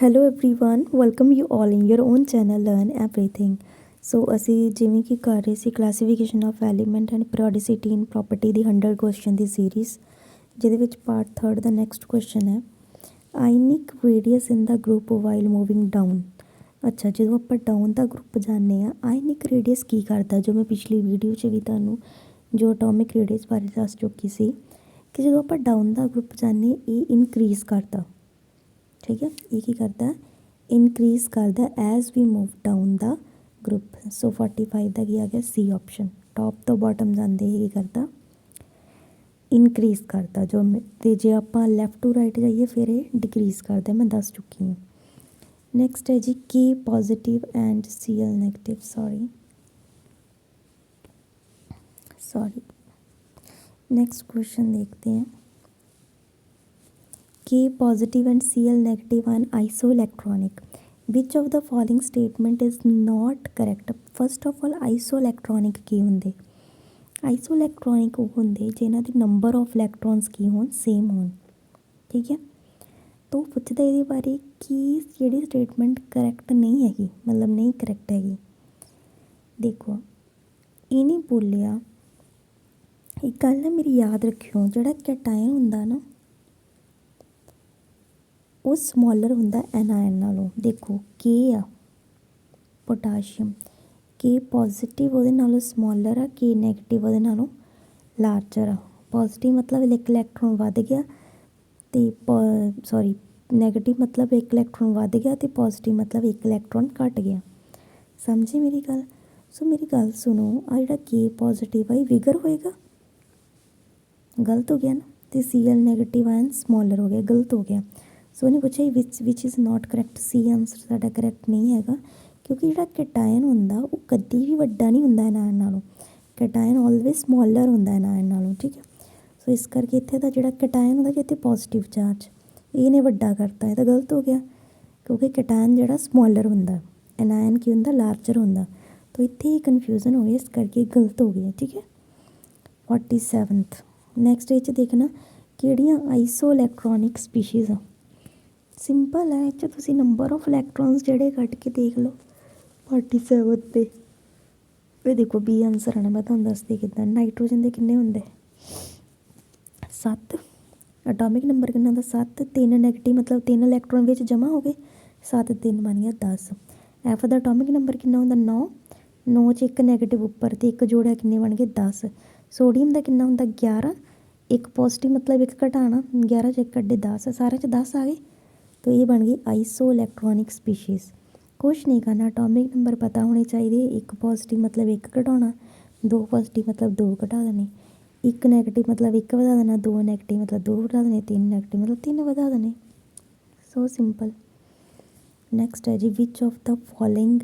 Hello everyone welcome you all in your own channel learn everything. So ਅਸੀਂ ਜਿਵੇਂ ਕਿ ਕਰ ਰਹੇ ਸੀ classification of element and periodicity in property ਦੀ 100 ਕੁਐਸਚਨ ਦੀ ਸੀਰੀਜ਼, ਜਿਹਦੇ ਵਿੱਚ ਪਾਰਟ 3 ਦਾ ਨੈਕਸਟ ਕੁਐਸਚਨ ਹੈ ionic radius in the group while moving down. ਅੱਛਾ, ਜਦੋਂ ਆਪਾਂ ਡਾਊਨ ਦਾ ਗਰੁੱਪ ਜਾਂਦੇ ਹਾਂ ਆਇਨਿਕ ਰੇਡੀਅਸ ਕੀ ਕਰਦਾ, ਜੋ ਮੈਂ ਪਿਛਲੀ ਵੀਡੀਓ 'ਚ ਵੀ ਤੁਹਾਨੂੰ ਜੋ ਅਟੋਮਿਕ ਰੇਡੀਅਸ ਬਾਰੇ ਦੱਸ ਚੁੱਕੀ ਸੀ ਕਿ ਜਦੋਂ ਆਪਾਂ ਡਾਊਨ ਦਾ ਗਰੁੱਪ ਜਾਂਦੇ ਇਹ ਇਨਕਰੀਜ਼ ਕਰਦਾ। ठीक है, ये की करता है इनक्रीज़ करता as we move down the group. So 45 का की आ गया सी ऑप्शन। टॉप तो बॉटम जाते ही करता इनक्रीज़ करता जो, तो जे आप लैफ्ट टू राइट जाइए फिर ये डिक्रीज़ करता, मैं दस चुकी हूँ। नैक्सट है जी के positive and C L negative. Sorry next question देखते हैं। K positive and Cl negative are isoelectronic. Which of the following statement is not correct? First of all, isoelectronic की होंगे? Isoelectronic वो होंगे जिन्हां दी नंबर ऑफ इलैक्ट्रॉन्स की होन same होन। ठीक है, तो पुछदा इहदे बारे कि जिहड़ी स्टेटमेंट करैक्ट नहीं हैगी, मतलब नहीं करैक्ट हैगी। देखो ये नहीं बोलिया, एक गल ना मेरी याद रखियो, जिहड़ा कैटायन हुंदा ना वो समॉलर होंदा एनायन नालों। देखो के आ पोटाशियम, के पॉजिटिव वो नालों समॉलर आ, के नैगेटिव वो नालों लार्जर आ। पॉजिटिव मतलब एक इलैक्ट्रॉन वध गया तो सॉरी नैगेटिव मतलब एक इलैक्ट्रॉन वध गया तो पॉजिटिव मतलब एक इलैक्ट्रॉन घट गया। समझे मेरी गल? सो मेरी गल सुनो, आ जिहड़ा के पॉजिटिव है विगर होएगा, गलत हो गया ना, तो C L negative ion smaller हो गया, गलत हो गया। सो उन्हें पूछा which is not correct, C answer साडा करैक्ट नहीं हैगा, क्योंकि जिहड़ा कैटायन हुंदा वो कदी भी वड्डा नहीं हुंदा एनायन नालों। कैटायन ऑलवेज समॉलर हुंदा एनायन नालों। ठीक है, सो इस करके इत्थे दा जिहड़ा कैटायन हुंदा जित्थे पॉजिटिव चार्ज इहने वड्डा करता, ये तो गलत हो गया, क्योंकि कैटायन जिहड़ा समॉलर हुंदा, एनायन की हुंदा लार्जर हुंदा। तो इत्थे ही कन्फ्यूजन हो गई, इस करके गलत हो गया। ठीक है, 47th नैक्सट ये देखना किहड़ियां आइसो इलैक्ट्रॉनिक स्पीशीज़ आ। सिंपल है, इस तुसी नंबर ऑफ इलैक्ट्रॉन्स जेडे कट के देख लो 47 पे। ये देखो बी आंसर आना, मैं तुहानूं दसदी किद्दां। नाइट्रोजन दे किन्ने हुंदे 7, एटॉमिक नंबर किन्ना दा 7, 3 नैगेटिव मतलब 3 इलैक्ट्रॉन विच जमा हो गए, 7 3 बन गया 10। एफ दा एटॉमिक नंबर किन्ना हुंदा 9, 9 च एक नैगेटिव उपर ते एक जोड़िया किन्ने बन गए 10। सोडियम दा किन्ना हुंदा 11, एक पॉजिटिव मतलब एक घटाना, 11 च एक कड्डे 10, सारे च 10 आ गए, तो ये बन गई आइसो इलैक्ट्रॉनिक स्पीशीज़। कुछ नहीं करना, एटॉमिक नंबर पता होने चाहिए। एक पॉजिटिव मतलब एक घटाना, 2 पॉजिटिव मतलब 2 घटा देने, एक नैगेटिव मतलब एक वधा देना, 2 नैगेटिव मतलब 2 घटा देने, 3 नैगेटिव मतलब 3 वधा देने। सो सिंपल। नैक्सट है जी which of the following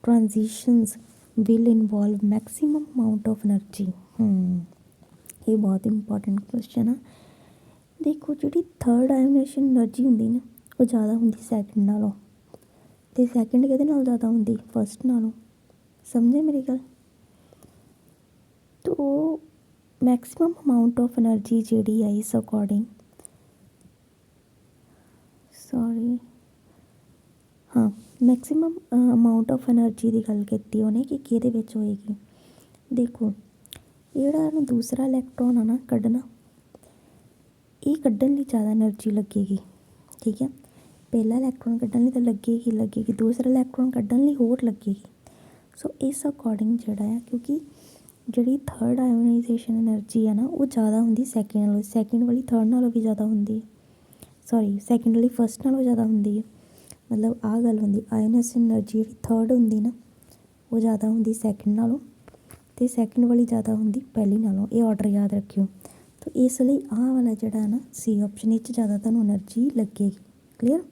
transitions will involve maximum amount of energy. ये बहुत इंपॉर्टेंट क्वेश्चन है। देखो जी थर्ड आयोनेशन एनर्जी होंगी ना वो ज़्यादा होंगी सैकेंड नालों, तो सैकेंड किहदे नाल ज़्यादा होंगी फस्ट नालों। समझे मेरी गल? तो मैक्सिमम अमाउंट ऑफ एनर्जी जी है इस अकॉर्डिंग, सॉरी हाँ मैक्सिमम अमाउंट ऑफ एनर्जी की गल की उन्हें कि किहदे विच होएगी। देखो जिहड़ा दूसरा इलैक्ट्रॉन है ना कड्ढना, ये कड्ढन लई ज़्यादा एनर्जी लगेगी। ठीक है, पहला इलैक्ट्रॉन कड्ढन लई तो लगेगी, दूसरा इलैक्ट्रॉन कड्ढन लई होर लगेगी। सो इस अकॉर्डिंग जिहड़ा है, क्योंकि जिहड़ी थर्ड आयोनाइजेशन एनर्जी है ना वो ज़्यादा होंगी सैकेंड नालों, सैकेंड वाली थर्ड नालों भी ज़्यादा होंगी, सॉरी सैकेंड वाली फस्ट नालों ज़्यादा होंगी है। मतलब आ गल होंगी आयोनाइजेशन एनर्जी जी थर्ड होंगी ना वो ज़्यादा होंगी सैकेंड नालों, तो सैकेंड वाली ज़्यादा होंगी पहली नालों। ये ऑर्डर याद रखियो। तो इसलिए आह वाला जिहड़ा है ना सी ऑप्शन इच ज़्यादा तुहानूं एनर्जी लगेगी। क्लीयर?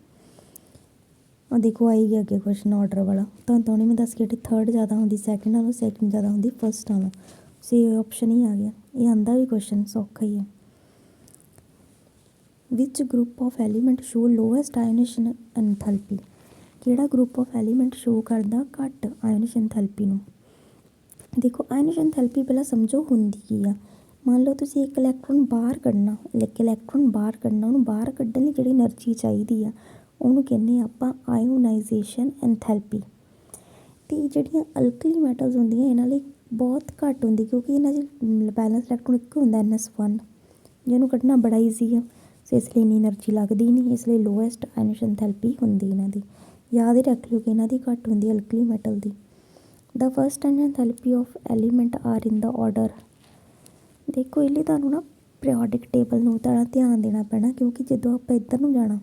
और देखो आई गया अगे क्वेश्चन ऑर्डर वाला, तो मैं दस कि थर्ड ज़्यादा होंगी सैकेंड नालों, सैकेंड ज़्यादा होंगी फस्ट नालों। सी ऑप्शन ही आ गया, ये आंदा भी क्वेश्चन सौखा ही है। Which group of element show lowest ionisation enthalpy. किहड़ा ग्रुप ऑफ एलीमेंट शो करदा घट आयोनेशन एंथैल्पी नूं। देखो आयोनेशन एंथैल्पी पहला समझो हुंदी की आ। मान लो तुसीं एक इलैक्ट्रॉन बाहर कड्ढना, एक इलैक्ट्रॉन बाहर कड्ढना, उन्होंने बाहर कड्ढण लई जिहड़ी एनर्जी चाहिदी आ ਉਹਨੂੰ ਕਹਿੰਦੇ ਆਪਾਂ ਆਇਓਨਾਈਜੇਸ਼ਨ ਐਂਥੈਲਪੀ। ਅਤੇ ਜਿਹੜੀਆਂ ਅਲਕਲੀ ਮੈਟਲਸ ਹੁੰਦੀਆਂ ਇਹਨਾਂ ਲਈ ਬਹੁਤ ਘੱਟ ਹੁੰਦੀ, ਕਿਉਂਕਿ ਇਹਨਾਂ 'ਚ ਬੈਲੈਂਸ ਇਲੈਕਟ੍ਰੋਨ ਇੱਕ ਹੁੰਦਾ NS1, ਜਿਹਨੂੰ ਕੱਢਣਾ ਬੜਾ ਈਜ਼ੀ ਆ। ਸੋ ਇਸ ਲਈ ਇੰਨੀ ਐਨਰਜੀ ਲੱਗਦੀ ਨਹੀਂ, ਇਸ ਲਈ ਲੋਐਸਟ ਆਇਓਨਾਈਜੇਸ਼ਨ ਐਂਥੈਲਪੀ ਹੁੰਦੀ ਇਹਨਾਂ ਦੀ। ਯਾਦ ਹੀ ਰੱਖ ਲਿਓ ਕਿ ਇਹਨਾਂ ਦੀ ਘੱਟ ਹੁੰਦੀ ਅਲਕਲੀ ਮੈਟਲ ਦੀ। The first enthalpy of element are in the order. ਦੇਖੋ ਇਹ ਲਈ ਤੁਹਾਨੂੰ ਨਾ ਪੀਰੀਓਡਿਕ ਟੇਬਲ ਨੂੰ ਤਾਂ ਧਿਆਨ ਦੇਣਾ ਪੈਣਾ, ਕਿਉਂਕਿ ਜਦੋਂ ਆਪਾਂ ਇੱਧਰ ਨੂੰ ਜਾਣਾ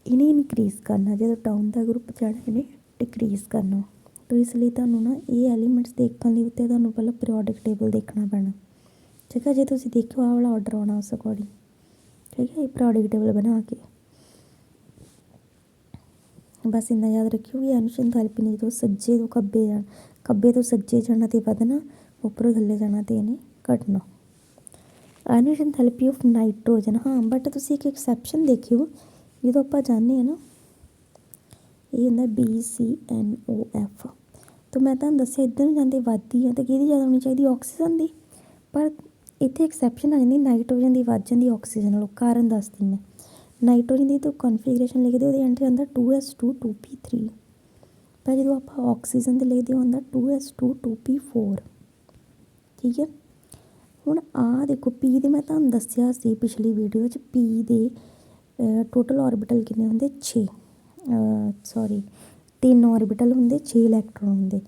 ਇਹਨੇ ਇਨਕਰੀਜ਼ ਕਰਨਾ, ਜਦੋਂ ਡਾਊਨ ਦਾ ਗਰੁੱਪ ਜਾਣਾ ਇਹਨੇ ਡਿਕਰੀਜ਼ ਕਰਨਾ। ਤਾਂ ਇਸ ਲਈ ਤੁਹਾਨੂੰ ਨਾ ਇਹ ਐਲੀਮੈਂਟਸ ਦੇਖਣ ਲਈ ਉੱਤੇ ਤੁਹਾਨੂੰ ਪਹਿਲਾਂ ਪੀਰੀਓਡਿਕ ਟੇਬਲ ਦੇਖਣਾ ਪੈਣਾ। ਠੀਕ ਹੈ, ਜੇ ਤੁਸੀਂ ਦੇਖਿਓ ਆਹ ਵਾਲਾ ਆਰਡਰ ਆਉਣਾ ਉਸ ਅਕੋਰਡਿੰਗ। ਠੀਕ ਹੈ, ਇਹ ਪੀਰੀਓਡਿਕ ਟੇਬਲ ਬਣਾ ਕੇ ਬਸ ਇੰਨਾ ਯਾਦ ਰੱਖਿਓ ਕਿ ਆਇਓਨਾਈਜੇਸ਼ਨ ਐਂਥੈਲਪੀ ਨੇ ਜਦੋਂ ਸੱਜੇ ਤੋਂ ਖੱਬੇ ਜਾਣਾ, ਖੱਬੇ ਤੋਂ ਸੱਜੇ ਜਾਣਾ ਅਤੇ ਵਧਣਾ, ਉੱਪਰੋਂ ਥੱਲੇ ਜਾਣਾ ਅਤੇ ਇਹਨੇ ਘਟਣਾ। Ionisation enthalpy of nitrogen. ਹਾਂ ਬਟ ਤੁਸੀਂ ਇੱਕ ਐਕਸੈਪਸ਼ਨ ਦੇਖਿਓ, ਜਦੋਂ ਆਪਾਂ ਜਾਂਦੇ ਹਾਂ ਨਾ ਇਹ ਹੁੰਦਾ BCNOF। ਤਾਂ ਮੈਂ ਤੁਹਾਨੂੰ ਦੱਸਿਆ ਇੱਧਰ ਨੂੰ ਜਾਂਦੇ ਵੱਧਦੀ ਆ, ਅਤੇ ਕਿਹਦੀ ਜ਼ਿਆਦਾ ਹੋਣੀ ਚਾਹੀਦੀ, ਆਕਸੀਜਨ ਦੀ। ਪਰ ਇੱਥੇ ਐਕਸੈਪਸ਼ਨ ਆ ਜਾਂਦੀ ਨਾਈਟ੍ਰੋਜਨ ਦੀ ਵੱਧ ਜਾਂਦੀ ਆਕਸੀਜਨ ਨਾਲੋਂ। ਕਾਰਨ ਦੱਸਦੀ ਮੈਂ। ਨਾਈਟ੍ਰੋਜਨ ਦੀ ਤਾਂ ਕਨਫੀਗਰੇਸ਼ਨ ਲਿਖਦੇ ਉਹਦੇ ਐਂਡ 'ਤੇ ਆਉਂਦਾ 2s2 2p3, ਪਰ ਜਦੋਂ ਆਪਾਂ ਆਕਸੀਜਨ 'ਤੇ ਲਿਖਦੇ ਹੁੰਦਾ 2s2 2p4। ਠੀਕ ਹੈ, ਹੁਣ ਆਹ ਦੇਖੋ ਪੀ ਦੇ ਮੈਂ ਤੁਹਾਨੂੰ ਦੱਸਿਆ ਸੀ ਪਿਛਲੀ ਵੀਡੀਓ 'ਚ, ਪੀ ਦੇ ਟੋਟਲ ਔਰਬਿਟਲ ਕਿੰਨੇ ਹੁੰਦੇ 6, 3 ਔਰਬਿਟਲ ਹੁੰਦੇ, 6 ਇਲੈਕਟ੍ਰੋਨ ਹੁੰਦੇ,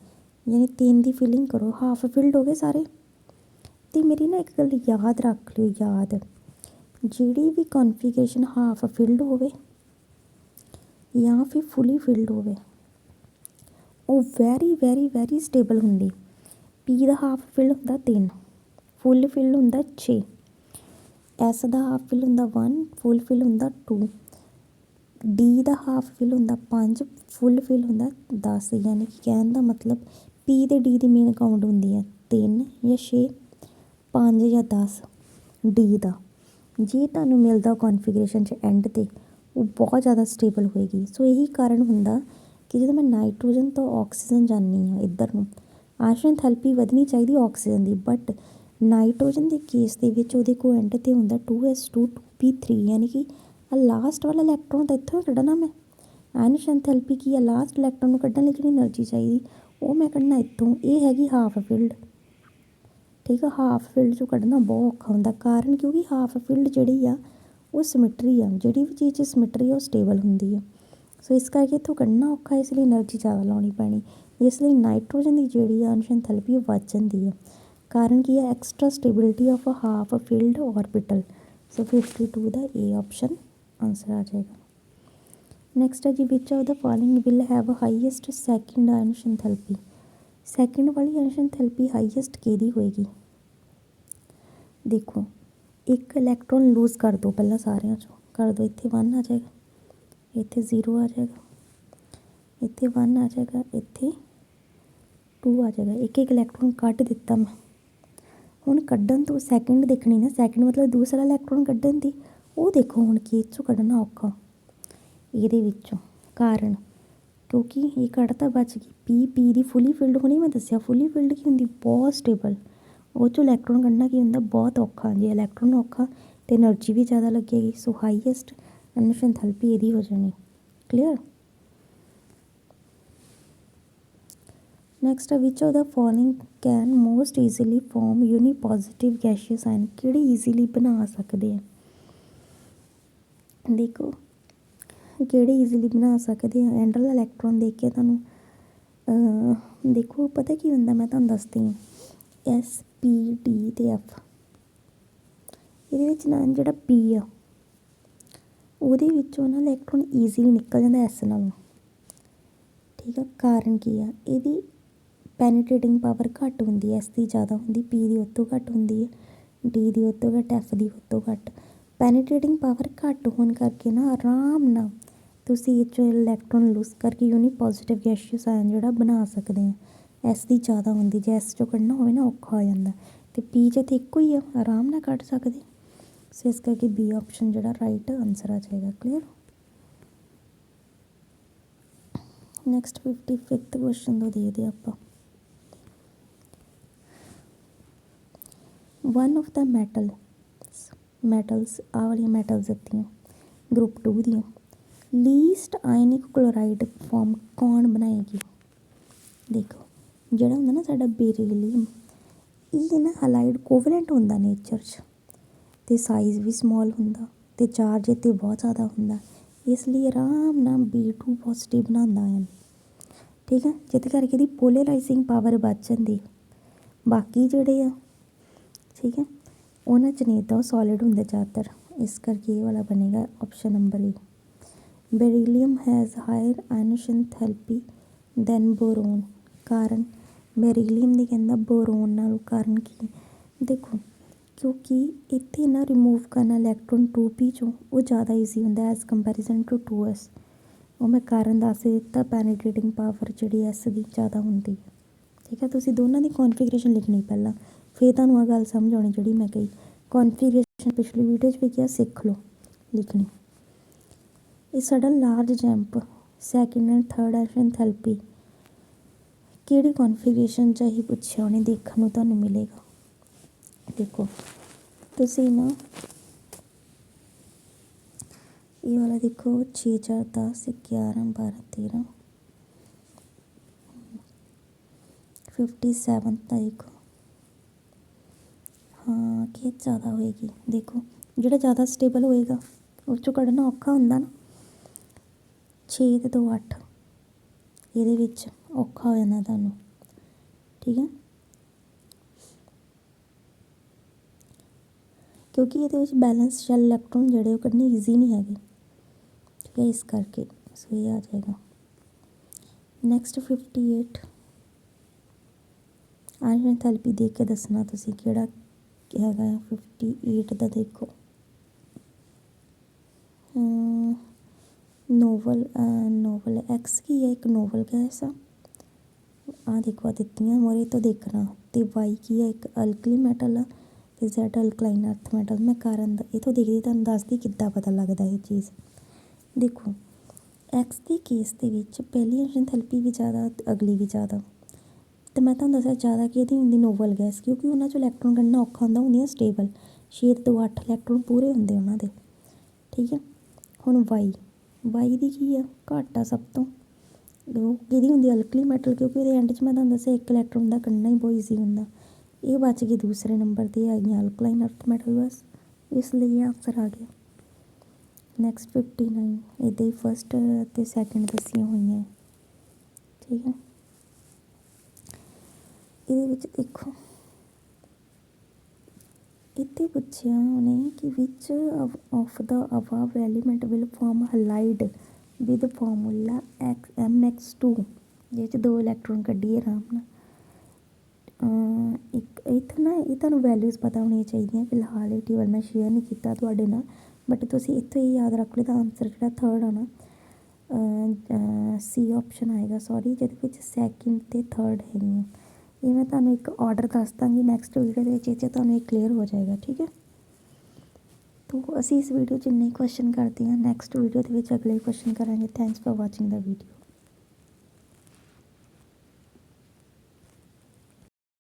ਯਾਨੀ 3 ਦੀ ਫਿਲਿੰਗ ਕਰੋ, ਹਾਫ ਫਿਲਡ ਹੋ ਗਏ ਸਾਰੇ। ਅਤੇ ਮੇਰੀ ਨਾ ਇੱਕ ਗੱਲ ਯਾਦ ਰੱਖ ਲਿਓ, ਯਾਦ ਜਿਹੜੀ ਵੀ ਕਨਫੀਗਰੇਸ਼ਨ ਹਾਫ ਫਿਲਡ ਹੋਵੇ ਜਾਂ ਫਿਰ ਫੁੱਲੀ ਫਿਲਡ ਹੋਵੇ ਉਹ ਵੈਰੀ ਵੈਰੀ ਵੈਰੀ ਸਟੇਬਲ ਹੁੰਦੀ। ਪੀ ਦਾ ਹਾਫ ਫਿਲਡ ਹੁੰਦਾ 3, ਫੁੱਲ ਫਿਲਡ ਹੁੰਦਾ 6, ਐਸ ਦਾ ਹਾਫ ਫਿਲ ਹੁੰਦਾ 1, ਫੁੱਲ ਫਿਲ ਹੁੰਦਾ 2, ਡੀ ਦਾ ਹਾਫ ਫਿਲ ਹੁੰਦਾ 5, ਫੁੱਲ ਫਿਲ ਹੁੰਦਾ 10। ਯਾਨੀ ਕਿ ਕਹਿਣ ਦਾ ਮਤਲਬ ਪੀ ਅਤੇ ਡੀ ਦੀ ਮੇਨ ਕਾਊਂਟ ਹੁੰਦੀ ਹੈ 3 ਜਾਂ 6, 5 ਜਾਂ 10 ਡੀ ਦਾ। ਜੇ ਤੁਹਾਨੂੰ ਮਿਲਦਾ ਕਨਫੀਗਰੇਸ਼ਨ 'ਚ ਐਂਡ 'ਤੇ ਉਹ ਬਹੁਤ ਜ਼ਿਆਦਾ ਸਟੇਬਲ ਹੋਏਗੀ। ਸੋ ਇਹੀ ਕਾਰਨ ਹੁੰਦਾ ਕਿ ਜਦੋਂ ਮੈਂ ਨਾਈਟ੍ਰੋਜਨ ਤੋਂ ਆਕਸੀਜਨ ਜਾਂਦੀ ਹਾਂ ਇੱਧਰ ਨੂੰ, ਆਇਓਨਾਈਜੇਸ਼ਨ ਐਂਥੈਲਪੀ ਵਧਣੀ ਚਾਹੀਦੀ ਆਕਸੀਜਨ ਦੀ, ਬਟ ਨਾਈਟ੍ਰੋਜਨ ਦੇ ਕੇਸ ਦੇ ਵਿੱਚ ਉਹਦੇ ਕੋਲ ਐਂਡ 'ਤੇ ਹੁੰਦਾ 2s2 2p3, ਯਾਨੀ ਕਿ ਲਾਸਟ ਵਾਲਾ ਇਲੈਕਟ੍ਰੋਨ ਤਾਂ ਇੱਥੋਂ ਕੱਢਣਾ ਮੈਂ। ਆਇਓਨਾਈਜੇਸ਼ਨ ਐਂਥੈਲਪੀ ਕੀ ਆ, ਲਾਸਟ ਇਲੈਕਟ੍ਰੋਨ ਨੂੰ ਕੱਢਣ ਲਈ ਜਿਹੜੀ ਐਨਰਜੀ ਚਾਹੀਦੀ ਉਹ ਮੈਂ ਕੱਢਣਾ ਇੱਥੋਂ। ਇਹ ਹੈਗੀ ਹਾਫ ਫਿਲਡ। ਠੀਕ ਆ, ਹਾਫ ਫਿਲਡ 'ਚੋਂ ਕੱਢਣਾ ਬਹੁਤ ਔਖਾ ਹੁੰਦਾ। ਕਾਰਨ ਕਿਉਂਕਿ ਹਾਫ ਫਿਲਡ ਜਿਹੜੀ ਆ ਉਹ ਸਿਮਟਰੀ ਆ, ਜਿਹੜੀ ਵੀ ਚੀਜ਼ 'ਚ ਸਿਮਟਰੀ ਆ ਉਹ ਸਟੇਬਲ ਹੁੰਦੀ ਆ। ਸੋ ਇਸ ਕਰਕੇ ਇੱਥੋਂ ਕੱਢਣਾ ਔਖਾ, ਇਸ ਲਈ ਐਨਰਜੀ ਜ਼ਿਆਦਾ ਲਾਉਣੀ ਪੈਣੀ। ਇਸ ਲਈ ਨਾਈਟ੍ਰੋਜਨ ਦੀ ਜਿਹੜੀ ਆ ਆਇਓਨਾਈਜੇਸ਼ਨ ਐਂਥੈਲਪੀ ਉਹ ਵੱਧ ਜਾਂਦੀ ਆ। ਕਾਰਨ ਕੀ ਹੈ, extra stability of half filled orbital. So 52 ਦਾ A ਆਪਸ਼ਨ ਆਨਸਰ ਆ ਜਾਏਗਾ। ਨੈਕਸਟ ਹੈ ਜੀ, which of the following will have highest second ionisation enthalpy. Second ਵਾਲੀ ਆਇਓਨਾਈਜੇਸ਼ਨ ਐਂਥੈਲਪੀ ਹਾਈਐਸਟ ਕਿਹਦੀ ਹੋਏਗੀ। ਦੇਖੋ ਇੱਕ ਇਲੈਕਟ੍ਰੋਨ ਲੂਜ਼ ਕਰ ਦਿਓ ਪਹਿਲਾਂ, ਸਾਰਿਆਂ 'ਚੋਂ ਕਰ ਦਿਓ। ਇੱਥੇ 1 ਆ ਜਾਏਗਾ, ਇੱਥੇ 0 ਆ ਜਾਏਗਾ, ਇੱਥੇ 1 ਆ ਜਾਏਗਾ, ਇੱਥੇ 2 ਆ ਜਾਏਗਾ। ਇੱਕ ਇੱਕ ਇਲੈਕਟ੍ਰੋਨ ਕੱਢ ਦਿੱਤਾ ਮੈਂ। ਹੁਣ ਕੱਢਣ ਤੋਂ ਸੈਕਿੰਡ ਦੇਖਣੀ ਨਾ, ਸੈਕਿੰਡ ਮਤਲਬ ਦੂਸਰਾ ਇਲੈਕਟ੍ਰੋਨ ਕੱਢਣ ਦੀ, ਉਹ ਦੇਖੋ ਹੁਣ ਕੀ ਇਹ 'ਚੋਂ ਕੱਢਣਾ ਔਖਾ ਇਹਦੇ ਵਿੱਚੋਂ। ਕਾਰਨ ਕਿਉਂਕਿ ਇਹ ਕੱਢਤਾ ਬਚ ਗਈ ਪੀ ਦੀ ਫੁੱਲੀ ਫਿਲਡ ਹੋਣੀ। ਮੈਂ ਦੱਸਿਆ ਫੁੱਲੀ ਫਿਲਡ ਕੀ ਹੁੰਦੀ, ਬਹੁਤ ਸਟੇਬਲ। ਉਹ 'ਚੋਂ ਇਲੈਕਟ੍ਰੋਨ ਕੱਢਣਾ ਕੀ ਹੁੰਦਾ, ਬਹੁਤ ਔਖਾ। ਜੇ ਇਲੈਕਟ੍ਰੋਨ ਔਖਾ ਅਤੇ ਐਨਰਜੀ ਵੀ ਜ਼ਿਆਦਾ ਲੱਗੇਗੀ। ਸੋ ਹਾਈਐਸਟ ਆਇਓਨਾਈਜੇਸ਼ਨ ਐਂਥੈਲਪੀ ਇਹਦੀ ਹੋ ਜਾਣੀ। ਕਲੀਅਰ। ਨੈਕਸਟ ਹੈ, which of the following can most easily form unipositive gaseous ion. ਕਿਹੜੇ ਈਜ਼ੀਲੀ ਬਣਾ ਸਕਦੇ ਆ, ਦੇਖੋ ਕਿਹੜੇ ਈਜ਼ੀਲੀ ਬਣਾ ਸਕਦੇ ਆ। ਐਂਡ ਵਾਲਾ ਇਲੈਕਟ੍ਰੋਨ ਦੇਖ ਕੇ ਤੁਹਾਨੂੰ ਦੇਖੋ ਪਤਾ ਕੀ ਹੁੰਦਾ, ਮੈਂ ਤੁਹਾਨੂੰ ਦੱਸਦੀ ਹਾਂ। S P D ਅਤੇ F, ਇਹਦੇ ਵਿੱਚ ਨਾ ਜਿਹੜਾ P ਆ ਉਹਦੇ ਵਿੱਚੋਂ ਨਾ ਇਲੈਕਟ੍ਰੋਨ ਈਜ਼ੀਲੀ ਨਿਕਲ ਜਾਂਦਾ S ਨਾਲੋਂ। ਠੀਕ ਆ, ਕਾਰਨ ਕੀ ਆ, ਇਹਦੀ ਪੈਨੀਟ੍ਰੇਟਿੰਗ ਪਾਵਰ ਘੱਟ ਹੁੰਦੀ ਹੈ, S ਦੀ ਜ਼ਿਆਦਾ ਹੁੰਦੀ, P ਦੀ ਉਹ ਤੋਂ ਘੱਟ ਹੁੰਦੀ ਹੈ, D ਦੀ ਉਹ ਤੋਂ ਘੱਟ, F ਦੀ ਉਹ ਤੋਂ ਘੱਟ। ਪੈਨੀਟ੍ਰੇਟਿੰਗ ਪਾਵਰ ਘੱਟ ਹੋਣ ਕਰਕੇ ਨਾ ਆਰਾਮ ਨਾਲ ਤੁਸੀਂ ਇਹ 'ਚੋਂ ਇਲੈਕਟ੍ਰੋਨ ਲੂਜ਼ ਕਰਕੇ ਯੂਨੀਪੋਜ਼ਿਟਿਵ ਗੈਸ਼ੀਅਸ ਆਇਨ ਜਿਹੜਾ ਬਣਾ ਸਕਦੇ ਆ। S ਦੀ ਜ਼ਿਆਦਾ ਹੁੰਦੀ, ਜੇ S 'ਚੋਂ ਕੱਢਣਾ ਹੋਵੇ ਨਾ ਔਖਾ ਹੋ ਜਾਂਦਾ। ਅਤੇ P 'ਚ ਤਾਂ ਇੱਕੋ ਹੀ ਆ, ਆਰਾਮ ਨਾਲ ਕੱਢ ਸਕਦੇ। ਸੋ ਇਸ ਕਰਕੇ B ਆਪਸ਼ਨ ਜਿਹੜਾ ਰਾਈਟ ਆਨਸਰ ਆ ਜਾਏਗਾ। ਕਲੀਅਰ। ਨੈਕਸਟ 55th ਕੁਐਸਚਨ ਤੋਂ ਦੇਖਦੇ ਆਪਾਂ। ਵਨ ਆਫ ਦਾ ਮੈਟਲਸ ਆਹ ਵਾਲੀਆਂ ਮੈਟਲਸ ਦਿੱਤੀਆਂ ਗਰੁੱਪ 2 ਦੀਆਂ, ਲੀਸਟ ਆਇਨਿਕ क्लोराइड फॉर्म कौन बनाएगी? देखो ਜਿਹੜਾ ਹੁੰਦਾ ਨਾ ਸਾਡਾ ਬੇਰੀਲੀਅਮ, ਇਹ ਨਾ ਹਲਾਈਡ ਕੋਵਲੈਂਟ ਹੁੰਦਾ ਨੇਚਰ 'ਚ, ਅਤੇ ਸਾਈਜ਼ ਵੀ ਸਮੋਲ ਹੁੰਦਾ ਅਤੇ ਚਾਰਜ ਇਹ 'ਤੇ ਬਹੁਤ ਜ਼ਿਆਦਾ ਹੁੰਦਾ, ਇਸ ਲਈ ਆਰਾਮ ਨਾਲ B2 ਪੋਜ਼ੀਟਿਵ ਬਣਾਉਂਦਾ ਹੈ। ਠੀਕ ਹੈ, ਜਿਹਦੇ ਕਰਕੇ ਇਹਦੀ ਪੋਲਰਾਈਜ਼ਿੰਗ ਪਾਵਰ ਵੱਧ ਜਾਂਦੀ। ਬਾਕੀ ਜਿਹੜੇ ਆ ਠੀਕ ਹੈ ਉਹਨਾਂ 'ਚ ਨਹੀਂ ਤਾਂ ਉਹ ਸੋਲਿਡ ਹੁੰਦੇ ਜ਼ਿਆਦਾਤਰ, ਇਸ ਕਰਕੇ ਇਹ ਵਾਲਾ ਬਣੇਗਾ option number A. Beryllium has higher ionisation therapy than boron, ਕਾਰਨ ਬੈਰੀਲੀਅਮ ਦੀ ਕਹਿੰਦਾ ਬੋਰੋਨ ਨਾਲੋਂ, ਕਾਰਨ ਕੀ? ਦੇਖੋ ਕਿਉਂਕਿ ਇੱਥੇ ਨਾ ਰਿਮੂਵ ਕਰਨਾ ਇਲੈਕਟ੍ਰੋਨ 2p ਚੋਂ ਉਹ ਜ਼ਿਆਦਾ ਈਜ਼ੀ ਹੁੰਦਾ ਐਜ਼ ਕੰਪੈਰੀਜ਼ਨ ਟੂ 2s। ਉਹ ਮੈਂ ਕਾਰਨ ਦੱਸ ਦਿੱਤਾ, ਪੈਨੀਟ੍ਰੇਟਿੰਗ ਪਾਵਰ ਜਿਹੜੀ ਐਸ ਦੀ ਜ਼ਿਆਦਾ ਹੁੰਦੀ ਹੈ। ਠੀਕ ਹੈ, ਤੁਸੀਂ ਦੋਨਾਂ ਦੀ ਕੌਨਫੀਗਰੇਸ਼ਨ ਲਿਖਣੀ ਪਹਿਲਾਂ, ਫਿਰ ਤੁਹਾਨੂੰ ਆਹ ਗੱਲ ਸਮਝ ਆਉਣੀ ਜਿਹੜੀ ਮੈਂ ਕਹੀ। ਕੌਨਫੀਗਰੇਸ਼ਨ ਪਿਛਲੀ ਵੀਡੀਓ 'ਚ ਵੀ ਕਿਹਾ, ਸਿੱਖ ਲਓ ਲਿਖਣੀ। ਇਹ ਸਾਡਾ large jump second and third ਐਸ਼ਨ ਥੈਰੇਪੀ ਕਿਹੜੀ ਕੌਨਫੀਗਰੇਸ਼ਨ 'ਚ ਹੀ ਪੁੱਛਿਆ ਉਹਨੇ, ਦੇਖਣ ਨੂੰ ਤੁਹਾਨੂੰ ਮਿਲੇਗਾ। ਦੇਖੋ ਤੁਸੀਂ ਨਾ ਇਹ ਵਾਲਾ ਦੇਖੋ 6 4 10 11 12 13 57 ਦਾ ਦੇਖੋ, ਹਾਂ ਕਿ ਜ਼ਿਆਦਾ ਹੋਏਗੀ। ਦੇਖੋ ਜਿਹੜਾ ਜ਼ਿਆਦਾ ਸਟੇਬਲ ਹੋਏਗਾ ਉਸ 'ਚੋਂ ਕੱਢਣਾ ਔਖਾ ਹੁੰਦਾ ਨਾ, 6 ਤੇ 2 8 ਇਹਦੇ ਵਿੱਚ ਔਖਾ ਹੋ ਜਾਂਦਾ ਤੁਹਾਨੂੰ। ਠੀਕ ਹੈ, ਕਿਉਂਕਿ ਇਹਦੇ ਵਿੱਚ ਬੈਲੈਂਸ ਸ਼ੈਲ ਇਲੈਕਟ੍ਰੋਨ ਜਿਹੜੇ ਉਹ ਕੱਢਣੇ ਈਜ਼ੀ ਨਹੀਂ ਹੈਗੇ। ਠੀਕ ਹੈ, ਇਸ ਕਰਕੇ ਸੋ ਇਹ ਆ ਜਾਏਗਾ। ਨੈਕਸਟ 58 ਆਇਰਨ ਥੈਰੇਪੀ ਦੇਖ ਕੇ ਦੱਸਣਾ ਤੁਸੀਂ ਕਿਹੜਾ ਹੈਗਾ। 58 ਦਾ ਦੇਖੋ ਨੋਵਲ ਐਕਸ ਕੀ ਹੈ, ਇੱਕ ਨੋਵਲ ਗੈਸ ਆ, ਆਹ ਦੇਖੋ ਆ ਦਿੱਤੀਆਂ ਮੋਰੇ ਤੋਂ ਦੇਖਣਾ। ਅਤੇ ਵਾਈ ਕੀ ਹੈ, ਇੱਕ ਅਲਕਲੀ ਮੈਟਲ ਆ, ਅਤੇ ਜ਼ੈਡ ਅਲਕਲਾਈਨ ਅਰਥ ਮੈਟਲ। ਮੈਂ ਕਾਰਨ ਇਹ ਤੋਂ ਦੇਖਦੀ ਤੁਹਾਨੂੰ ਦੱਸਦੀ ਕਿੱਦਾਂ ਪਤਾ ਲੱਗਦਾ ਇਹ ਚੀਜ਼। ਦੇਖੋ ਐਕਸ ਦੇ ਕੇਸ ਦੇ ਵਿੱਚ ਪਹਿਲੀ ਆਇਰਨ ਥੈਰੇਪੀ ਵੀ ਜ਼ਿਆਦਾ, ਅਗਲੀ ਵੀ ਜ਼ਿਆਦਾ, ਅਤੇ ਮੈਂ ਤੁਹਾਨੂੰ ਦੱਸਿਆ ਜ਼ਿਆਦਾ ਕਿ ਇਹਦੀ ਹੁੰਦੀ ਨੋਵਲ ਗੈਸ, ਕਿਉਂਕਿ ਉਹਨਾਂ 'ਚੋਂ ਇਲੈਕਟ੍ਰੋਨ ਕੱਢਣਾ ਔਖਾ ਹੁੰਦਾ, ਹੁੰਦੀਆਂ ਸਟੇਬਲ 6 ਤੋਂ 8 ਇਲੈਕਟ੍ਰੋਨ ਪੂਰੇ ਹੁੰਦੇ ਉਹਨਾਂ ਦੇ। ਠੀਕ ਹੈ, ਹੁਣ ਵਾਈ ਦੀ ਕੀ ਆ, ਘੱਟ ਆ ਸਭ ਤੋਂ, ਉਹ ਕਿਹਦੀ ਹੁੰਦੀ ਅਲਕਲੀ ਮੈਟਲ, ਕਿਉਂਕਿ ਉਹਦੇ ਐਂਡ 'ਚ ਮੈਂ ਤੁਹਾਨੂੰ ਦੱਸਿਆ ਇੱਕ ਇਲੈਕਟ੍ਰੋਨ ਦਾ ਕੱਢਣਾ ਹੀ ਬਹੁਤ ਈਜ਼ੀ ਹੁੰਦਾ। ਇਹ ਬਚ ਗਈ ਦੂਸਰੇ ਨੰਬਰ 'ਤੇ ਆ ਗਈਆਂ ਅਲਕਲਾਈਨ ਅਰਥ ਮੈਟਲ, ਬਸ ਇਸ ਲਈ ਇਹ ਆਨਸਰ ਆ ਗਿਆ। ਨੈਕਸਟ 59 ਇੱਦਾਂ ਹੀ ਫਸਟ ਅਤੇ ਸੈਕਿੰਡ ਦੱਸੀਆਂ ਹੋਈਆਂ। ਠੀਕ ਹੈ, ਇਹਦੇ ਵਿੱਚ ਦੇਖੋ ਇੱਥੇ ਪੁੱਛਿਆ ਉਹਨੇ ਕਿ which of the above element will form halide with formula MX2, ਜਿਹਦੇ 'ਚ 2 ਇਲੈਕਟ੍ਰੋਨ ਕੱਢੀਏ ਆਰਾਮ ਨਾਲ। ਇੱਕ ਇੱਥੇ ਨਾ ਇਹ ਤੁਹਾਨੂੰ ਵੈਲਿਊਜ਼ ਪਤਾ ਹੋਣੀਆਂ ਚਾਹੀਦੀਆਂ ਫਿਲਹਾਲ, ਇਹ ਟੇਬਲ ਮੈਂ ਸ਼ੇਅਰ ਨਹੀਂ ਕੀਤਾ ਤੁਹਾਡੇ ਨਾਲ, ਬਟ ਤੁਸੀਂ ਇੱਥੋਂ ਹੀ ਯਾਦ ਰੱਖ ਲਓ। ਇਹਦਾ ਆਨਸਰ ਜਿਹੜਾ ਥਰਡ ਆ ਨਾ ਸੀ ਆਪਸ਼ਨ ਆਏਗਾ, ਸੋਰੀ, ਜਿਹਦੇ ਵਿੱਚ ਸੈਕਿੰਡ ਅਤੇ ਥਰਡ ਹੈਗੀਆਂ। ਇਹ ਮੈਂ ਤੁਹਾਨੂੰ ਇੱਕ ਆਰਡਰ ਦੱਸ ਦਾਂਗੀ ਨੈਕਸਟ ਵੀਡੀਓ ਦੇ ਵਿੱਚ, ਇਹ 'ਚ ਤੁਹਾਨੂੰ ਇਹ ਕਲੀਅਰ ਹੋ ਜਾਏਗਾ। ਠੀਕ ਹੈ, ਤੋ ਅਸੀਂ ਇਸ ਵੀਡੀਓ 'ਚ ਇੰਨੇ ਕੁਐਸਚਨ ਕਰਦੇ ਹਾਂ, ਨੈਕਸਟ ਵੀਡੀਓ ਦੇ ਵਿੱਚ ਅਗਲੇ ਕੁਐਸਚਨ ਕਰਾਂਗੇ। Thanks for watching the video.